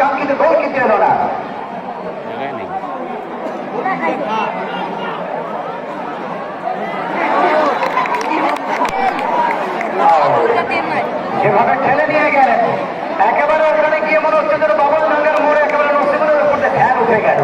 কাঙ্ক্ষিত গোল কিন্তু এলো না। যেভাবে ঠেলে নিয়ে গেলেন একেবারে ওখানে গিয়ে মনে হচ্ছে যেন বাবুল ডাঙ্গার মোড়ে একেবারে নসিবুলের উপর ধ্যান উঠে গেল।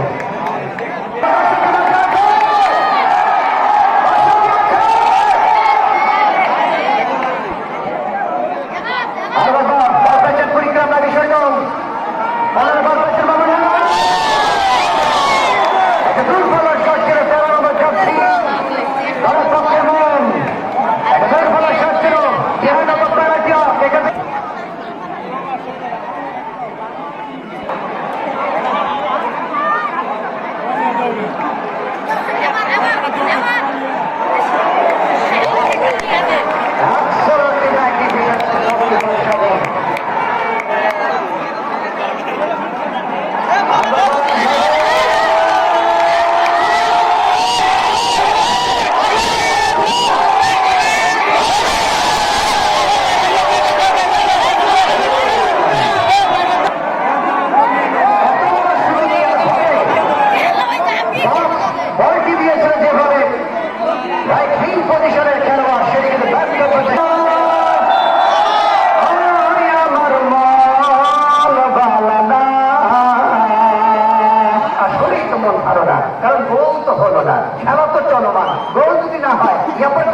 কারণ গোল তো হলো না, খেলা তো চলমান, গোল যদি না হয়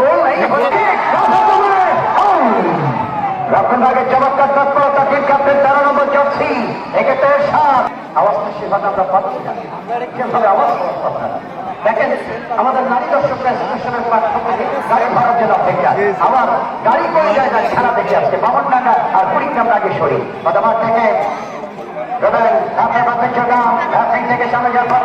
গোল নাই। রক্ষণভাগের চমৎকার তৎপরতা টিম ক্যাপ্টেন 13 নম্বর জার্সি এক্ষেত্রে 7 আওয়াজটা সেভাবে আমরা পাচ্ছি না, যেভাবে আওয়াজ দেখেন আমাদের নারী দর্শকরা স্টেশনের প্ল্যাটফর্মে গাড়ি ভাড়ার জন্য অপেক্ষা, আবার গাড়ি করে যায় খেলা দেখে আসছে বামনডাঙ্গা আর কুড়িগ্রাম নাগেশ্বরী মাঠ থেকে থেকে সামনে যাওয়ার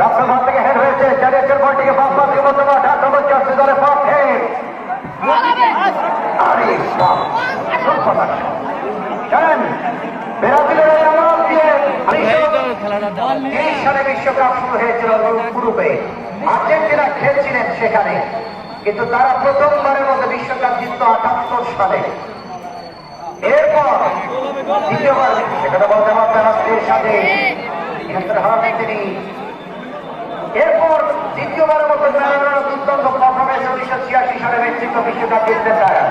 রাষ্ট্রভাগ থেকে হেড হয়েছে চারিয়াচের বলটিকে বাম্পার দলের পক্ষে সালে বিশ্বকাপ শুরু হয়েছিল গ্রুপে, আর্জেন্টিনা খেলছিলেন সেখানে, কিন্তু তারা প্রথমবারের মতো বিশ্বকাপ জিতত 78 সালে। এরপর দ্বিতীয়বার সেটা বলতে রাষ্ট্রের সাথে হারাবেন তিনি। এরপর দ্বিতীয়বারের মতো দুর্দান্ত পারফরমেন্স 1986 সালে মেক্সিকো বিশ্বকাপ জিততেন তারা।